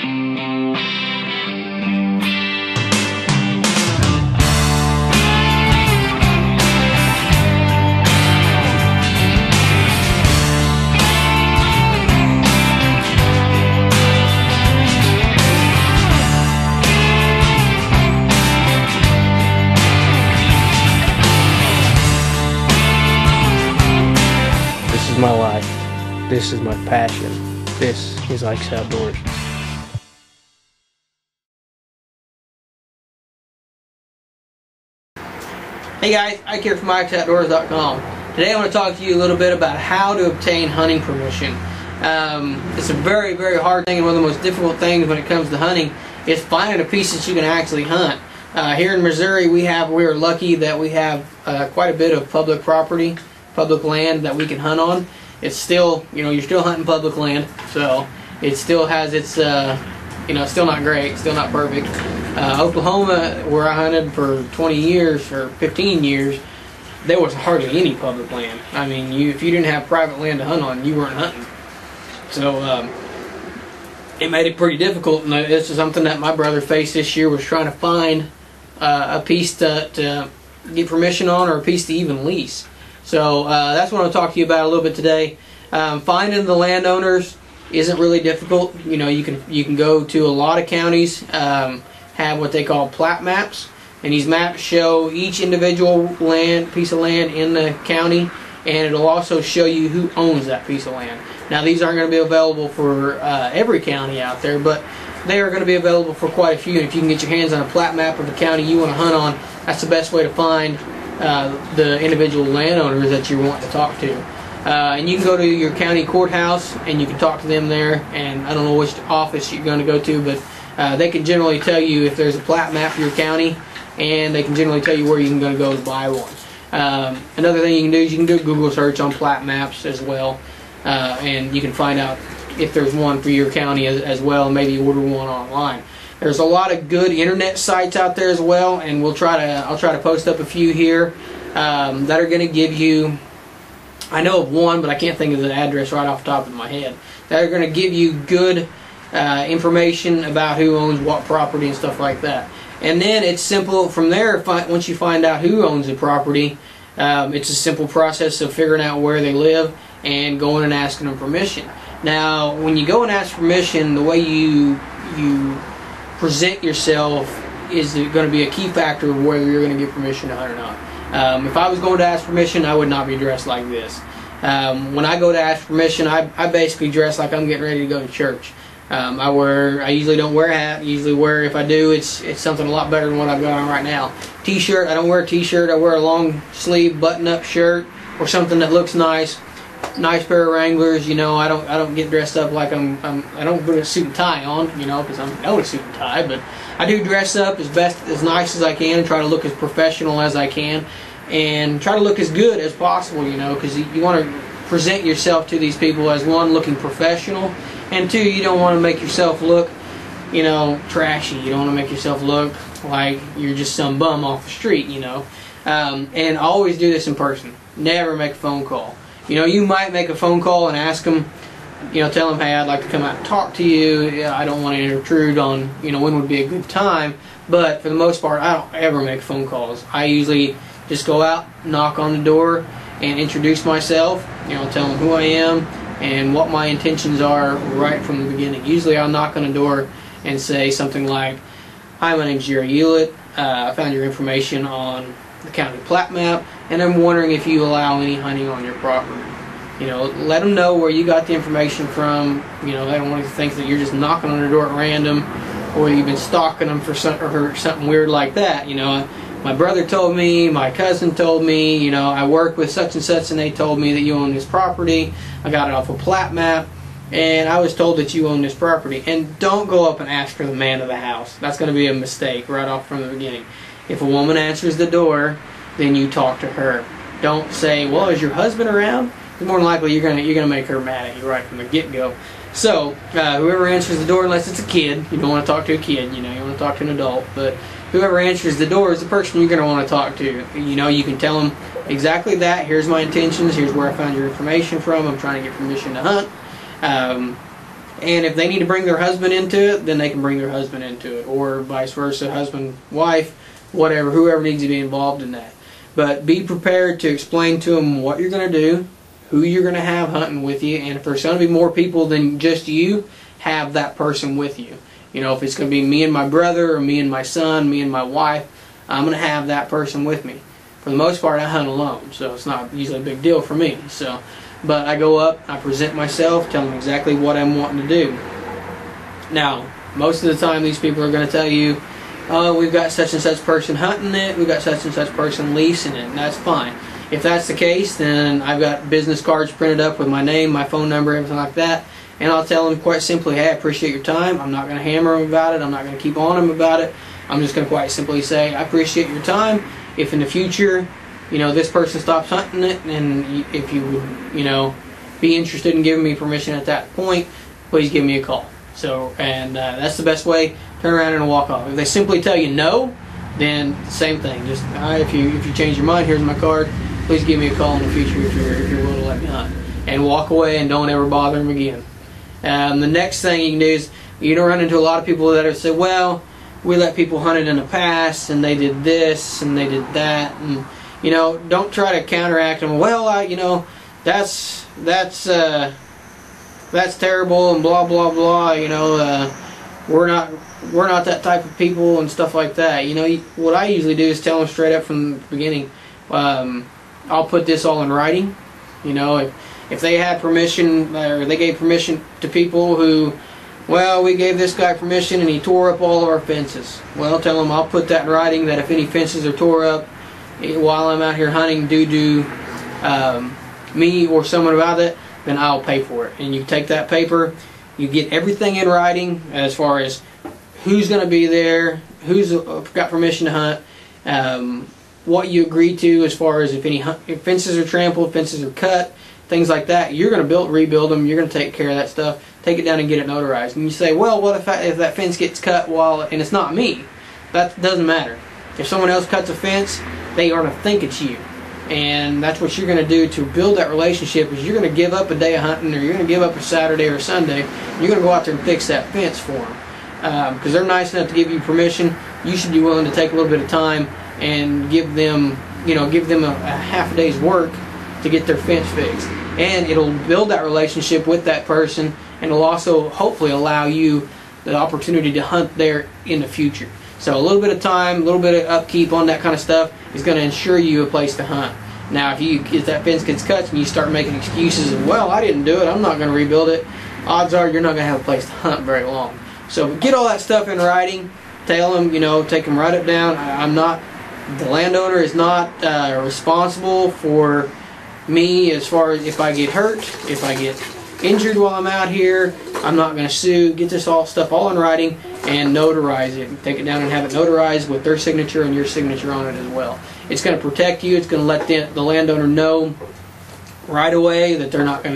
This is my life. This is my passion. This is Ike's Outdoors. Hey guys, Ike here from IkesOutdoors.com. Today I want to talk to you a little bit about how to obtain hunting permission. It's a very, very hard thing, and one of the most difficult things when it comes to hunting is finding a piece that you can actually hunt. Here in Missouri, we are lucky that we have quite a bit of public property, public land that we can hunt on. It's still, you're still hunting public land, so it still has its, still not great, still not perfect. Oklahoma, where I hunted for 20 years or 15 years, there was hardly any public land. I mean, if you didn't have private land to hunt on, you weren't hunting. So it made it pretty difficult, and this is something that my brother faced this year, was trying to find a piece to get permission on, or a piece to even lease. So that's what I'll talk to you about a little bit today. Finding the landowners isn't really difficult. You can go to a lot of counties, have what they call plat maps, and these maps show each individual piece of land in the county, and it'll also show you who owns that piece of land. Now, these aren't going to be available for every county out there, but they are going to be available for quite a few. And if you can get your hands on a plat map of the county you want to hunt on, that's the best way to find the individual landowners that you want to talk to. And you can go to your county courthouse and you can talk to them there, and I don't know which office you're going to go to, but they can generally tell you if there's a plat map for your county, and they can generally tell you where you're going to go to buy one. Another thing you can do is you can do a Google search on plat maps as well, and you can find out if there's one for your county as well, and maybe order one online. There's a lot of good internet sites out there as well, and I'll try to post up a few here that are going to give you, I know of one, but I can't think of the address right off the top of my head, that are going to give you good information about who owns what property and stuff like that. And then it's simple from there. Once you find out who owns the property, it's a simple process of figuring out where they live and going and asking them permission. Now, when you go and ask permission, the way you present yourself is going to be a key factor of whether you're going to get permission to hunt or not. If I was going to ask permission, I would not be dressed like this. When I go to ask permission, I basically dress like I'm getting ready to go to church. I usually don't wear a hat. I usually wear, if I do, it's something a lot better than what I've got on right now. T-shirt, I don't wear a t-shirt. I wear a long sleeve button-up shirt or something that looks nice. Nice pair of Wranglers. I don't get dressed up like I don't put a suit and tie on, because I'm not a suit and tie, but I do dress up as nice as I can and try to look as professional as I can, and try to look as good as possible, because you want to present yourself to these people as, one, looking professional, and two, you don't want to make yourself look, trashy. You don't want to make yourself look like you're just some bum off the street, and always do this in person. Never make a phone call. You might make a phone call and ask them, tell them, hey, I'd like to come out and talk to you. I don't want to intrude on, when would be a good time. But for the most part, I don't ever make phone calls. I usually just go out, knock on the door, and introduce myself. Tell them who I am and what my intentions are right from the beginning. Usually I'll knock on the door and say something like, hi, my name's Jerry Hewlett. I found your information on the county plat map, and I'm wondering if you allow any hunting on your property. Let them know where you got the information from. They don't want to think that you're just knocking on their door at random, or you've been stalking them for something weird like that. My brother told me, my cousin told me, I work with such and such, and they told me that you own this property. I got it off a plat map, and I was told that you own this property. And don't go up and ask for the man of the house. That's going to be a mistake right off from the beginning. If a woman answers the door, then you talk to her. Don't say, well, is your husband around? More than likely you're gonna make her mad at you right from the get-go. So whoever answers the door, unless it's a kid, you don't want to talk to a kid, you want to talk to an adult, but whoever answers the door is the person you're going to want to talk to. You can tell them exactly that. Here's my intentions, here's where I found your information from, I'm trying to get permission to hunt. And if they need to bring their husband into it, then they can bring their husband into it, or vice versa, husband, wife, whatever, whoever needs to be involved in that. But be prepared to explain to them what you're going to do, who you're going to have hunting with you, and if there's going to be more people than just you, have that person with you. You know, if it's going to be me and my brother, or me and my son, me and my wife, I'm going to have that person with me. For the most part, I hunt alone, so it's not usually a big deal for me. So, but I go up, I present myself, tell them exactly what I'm wanting to do. Now, most of the time, these people are going to tell you, oh, we've got such and such person hunting it, we've got such and such person leasing it, and that's fine. If that's the case, then I've got business cards printed up with my name, my phone number, everything like that, and I'll tell them quite simply, hey, I appreciate your time. I'm not going to hammer them about it. I'm not going to keep on them about it. I'm just going to quite simply say, I appreciate your time. If in the future, you know, this person stops hunting it, and if you would, you know, be interested in giving me permission at that point, please give me a call. So, and that's the best way. Turn around and walk off. If they simply tell you no, then same thing. Just if you change your mind, here's my card. Please give me a call in the future if you're willing to let me hunt. And walk away and don't ever bother them again. The next thing you can do is, you don't run into a lot of people that are say, well, we let people hunt it in the past, and they did this, and they did that, and you know, don't try to counteract them. Well, you know, that's terrible, and blah blah blah. You know, we're not that type of people and stuff like that. You know, what I usually do is tell them straight up from the beginning. I'll put this all in writing. You know, if they had permission, or they gave permission to people who, well, we gave this guy permission and he tore up all of our fences. Well, tell them I'll put that in writing, that if any fences are tore up while I'm out here hunting due to me or someone about it, then I'll pay for it. And you take that paper, you get everything in writing as far as who's going to be there, who's got permission to hunt, what you agree to as far as if fences are trampled, fences are cut, things like that. You're going to rebuild them. You're going to take care of that stuff. Take it down and get it notarized. And you say, well, what if that fence gets cut and it's not me? That doesn't matter. If someone else cuts a fence, they are going to think it's you. And that's what you're going to do to build that relationship, is you're going to give up a day of hunting, or you're going to give up a Saturday or a Sunday. You're going to go out there and fix that fence for them. Because they're nice enough to give you permission. You should be willing to take a little bit of time and give them a half a day's work to get their fence fixed. And it'll build that relationship with that person, and it'll also hopefully allow you the opportunity to hunt there in the future. So a little bit of time, a little bit of upkeep on that kind of stuff is going to ensure you a place to hunt. Now, if that fence gets cut and you start making excuses of, well, I didn't do it, I'm not going to rebuild it, odds are you're not going to have a place to hunt very long. So get all that stuff in writing. Tell them, take them, write it down. The landowner is not responsible for me as far as if I get hurt, if I get injured while I'm out here. I'm not going to sue. Get this stuff all in writing and notarize it. Take it down and have it notarized with their signature and your signature on it as well. It's going to protect you. It's going to let the landowner know right away that they're not going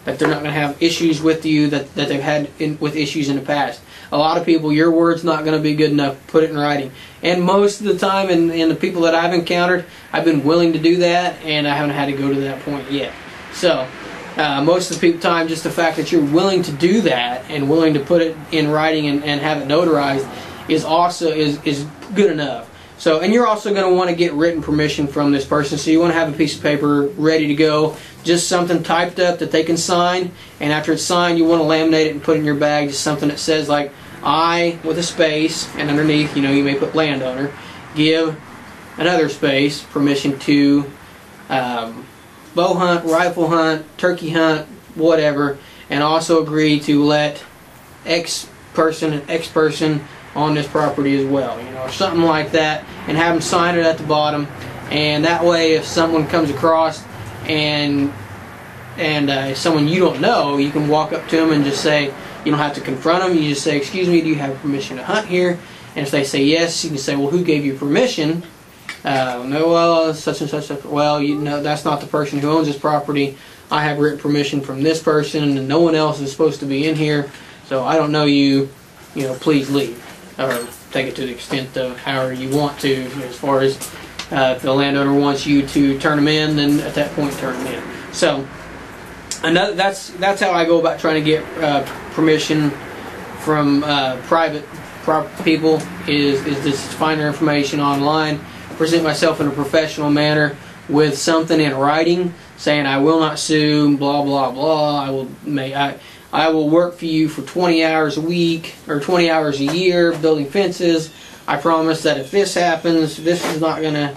to have issues with you that they've had with issues in the past. A lot of people, your word's not going to be good enough. Put it in writing. And most of the time, in the people that I've encountered, I've been willing to do that, and I haven't had to go to that point yet. So, most of the time, just the fact that you're willing to do that and willing to put it in writing and have it notarized is good enough. So, and you're also going to want to get written permission from this person. So you want to have a piece of paper ready to go, just something typed up that they can sign. And after it's signed, you want to laminate it and put it in your bag. Just something that says like, I, with a space, and underneath, you may put landowner, give another space, permission to bow hunt, rifle hunt, turkey hunt, whatever, and also agree to let X person and X person on this property as well, something like that, and have them sign it at the bottom. And that way, if someone comes across and someone you don't know, you can walk up to them and just say, you don't have to confront them, you just say, excuse me, do you have permission to hunt here? And if they say yes, you can say, well, who gave you permission? No, well, such and such. Well, that's not the person who owns this property. I have written permission from this person, and no one else is supposed to be in here, so I don't know you, please leave. Or take it to the extent of however you want to, as far as if the landowner wants you to turn them in, then at that point turn them in. So, that's how I go about trying to get permission from private people is just find their information online, present myself in a professional manner with something in writing saying I will not sue, blah blah blah. I will work for you for 20 hours a week or 20 hours a year building fences. I promise that if this happens, this is not gonna,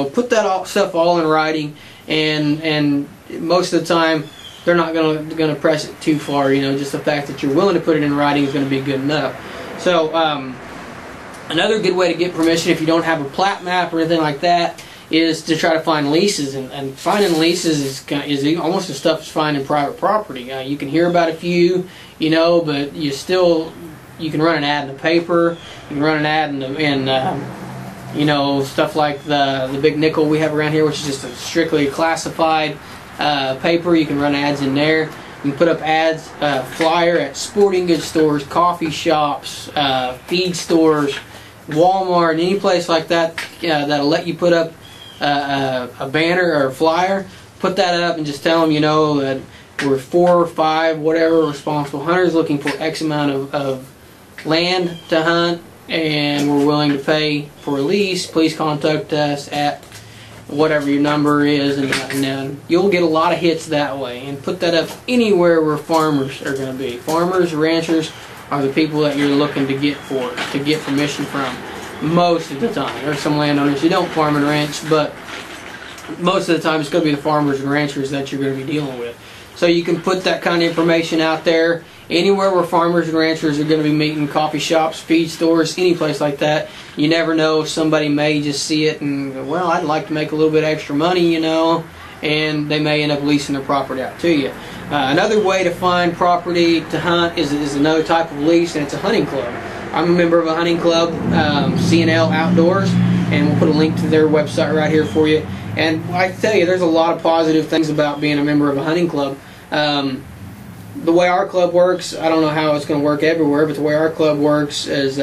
put that stuff all in writing, and most of the time they're not gonna press it too far. Just the fact that you're willing to put it in writing is going to be good enough. So another good way to get permission if you don't have a plat map or anything like that is to try to find leases, and finding leases is almost the stuff as finding private property. You can hear about a few, but you can run an ad in the paper, you can run an ad in stuff like the Big Nickel we have around here, which is just a strictly classified paper. You can run ads in there. You can put up ads, flyer at sporting goods stores, coffee shops, feed stores, Walmart, any place like that that'll let you put up a banner or a flyer. Put that up and just tell them, that we're 4 or 5, whatever, responsible hunters looking for X amount of land to hunt, and we're willing to pay for a lease. Please contact us at whatever your number is, and then you'll get a lot of hits that way. And put that up anywhere where farmers are going to be. Farmers, ranchers are the people that you're looking to get permission from most of the time. There's some landowners who don't farm and ranch, but most of the time it's going to be the farmers and ranchers that you're going to be dealing with. So you can put that kind of information out there anywhere where farmers and ranchers are going to be meeting, coffee shops, feed stores, any place like that. You never know, somebody may just see it and go, well, I'd like to make a little bit extra money, and they may end up leasing their property out to you. Another way to find property to hunt is another type of lease, and it's a hunting club. I'm a member of a hunting club, CNL Outdoors, and we'll put a link to their website right here for you. And I tell you, there's a lot of positive things about being a member of a hunting club. The way our club works, I don't know how it's going to work everywhere, but the way our club works is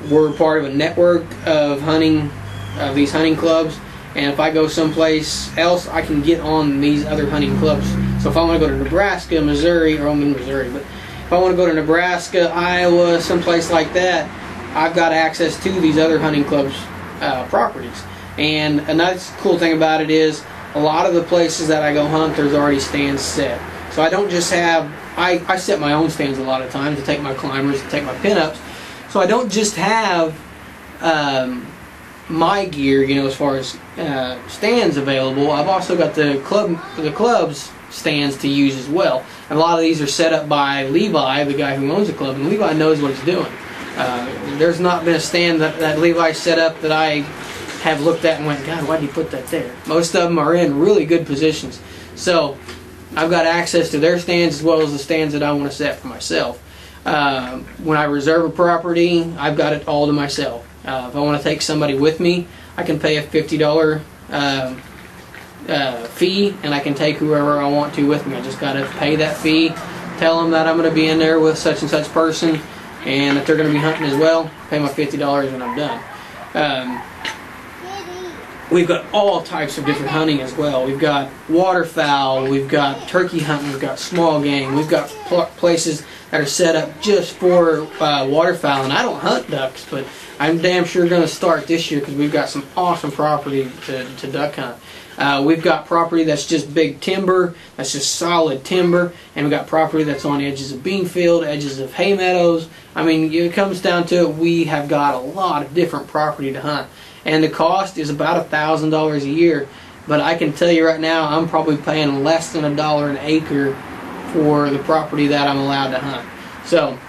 we're part of a network of these hunting clubs, and if I go someplace else, I can get on these other hunting clubs. So if I want to go to Nebraska, Missouri, or I'm in Missouri, but if I want to go to Nebraska, Iowa, someplace like that, I've got access to these other hunting clubs' properties. And another cool thing about it is a lot of the places that I go hunt, there's already stands set. So I don't just have, I set my own stands a lot of times to take my climbers, to take my pinups. So I don't just have my gear, as far as stands available. I've also got the club's stands to use as well. And a lot of these are set up by Levi, the guy who owns the club, and Levi knows what he's doing. There's not been a stand that Levi set up that I have looked at and went, God, why did he put that there? Most of them are in really good positions. So I've got access to their stands as well as the stands that I want to set for myself. When I reserve a property, I've got it all to myself. If I want to take somebody with me, I can pay a $50 fee, and I can take whoever I want to with me. I just got to pay that fee, tell them that I'm going to be in there with such and such person, and if they're going to be hunting as well, pay my $50 and I'm done. We've got all types of different hunting as well. We've got waterfowl, we've got turkey hunting, we've got small game, we've got places that are set up just for waterfowl. And I don't hunt ducks, but I'm damn sure going to start this year because we've got some awesome property to duck hunt. We've got property that's just big timber, that's just solid timber, and we've got property that's on the edges of bean field, edges of hay meadows. I mean, it comes down to it, we have got a lot of different property to hunt. And the cost is about $1,000 a year. But I can tell you right now, I'm probably paying less than $1 an acre for the property that I'm allowed to hunt. So,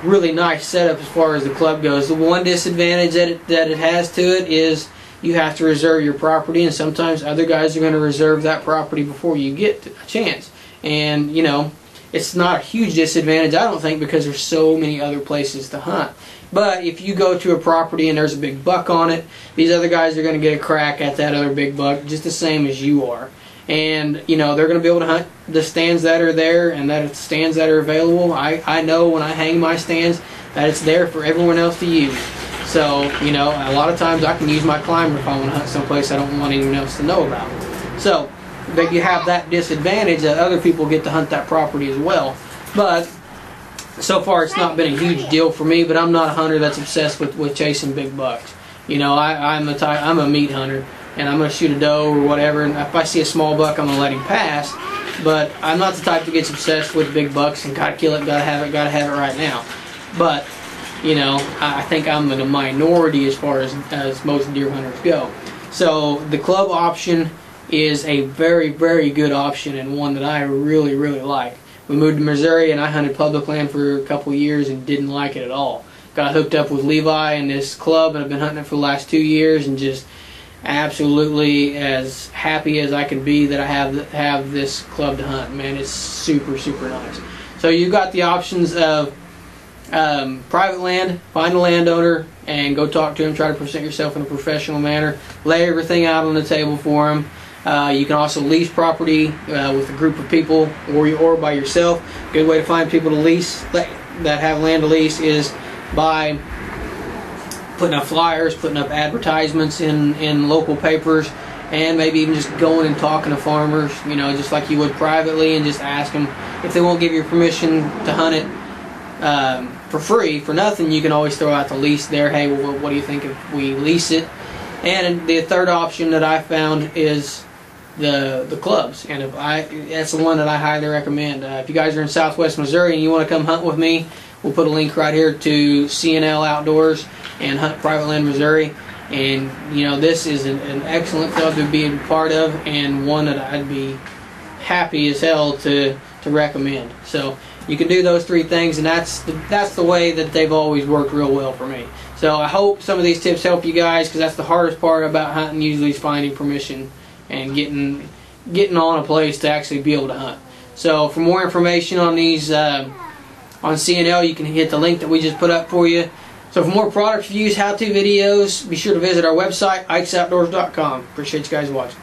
really nice setup as far as the club goes. The one disadvantage that it has to it is you have to reserve your property, and sometimes other guys are going to reserve that property before you get a chance. And, it's not a huge disadvantage, I don't think, because there's so many other places to hunt. But if you go to a property and there's a big buck on it, these other guys are going to get a crack at that other big buck just the same as you are. And, they're going to be able to hunt the stands that are there and the stands that are available. I know when I hang my stands that it's there for everyone else to use. So, a lot of times I can use my climber if I want to hunt someplace I don't want anyone else to know about. So, but you have that disadvantage that other people get to hunt that property as well. But so far it's not been a huge deal for me, but I'm not a hunter that's obsessed with chasing big bucks. You know, I'm a meat hunter, and I'm going to shoot a doe or whatever, and if I see a small buck, I'm going to let him pass. But I'm not the type that gets obsessed with big bucks and gotta kill it, gotta have it right now. But, you know, I think I'm in a minority as far as most deer hunters go. So the club option is a very, very good option, and one that I really, really like. We moved to Missouri, and I hunted public land for a couple of years and didn't like it at all. Got hooked up with Levi and this club, and I've been hunting it for the last 2 years, and just absolutely as happy as I can be that I have this club to hunt. Man, it's super, super nice. So you've got the options of private land, find a landowner, and go talk to him. Try to present yourself in a professional manner. Lay everything out on the table for him. You can also lease property with a group of people, or by yourself. Good way to find people to lease that have land to lease is by putting up flyers, putting up advertisements in local papers, and maybe even just going and talking to farmers, you know, just like you would privately, and just ask them if they won't give you permission to hunt it for free, for nothing. You can always throw out the lease there. Hey, well, what do you think if we lease it? And the third option that I found is the clubs, and that's the one that I highly recommend. If you guys are in Southwest Missouri and you want to come hunt with me, we'll put a link right here to CNL Outdoors and Hunt Private Land Missouri. And you know, this is an excellent club to be a part of, and one that I'd be happy as hell to recommend. So you can do those three things, and that's the way that they've always worked real well for me. So I hope some of these tips help you guys, because that's the hardest part about hunting usually, is finding permission and getting on a place to actually be able to hunt. So for more information on these on CNL, you can hit the link that we just put up for you. So for more product reviews, how-to videos, be sure to visit our website, ikesoutdoors.com. Appreciate you guys watching.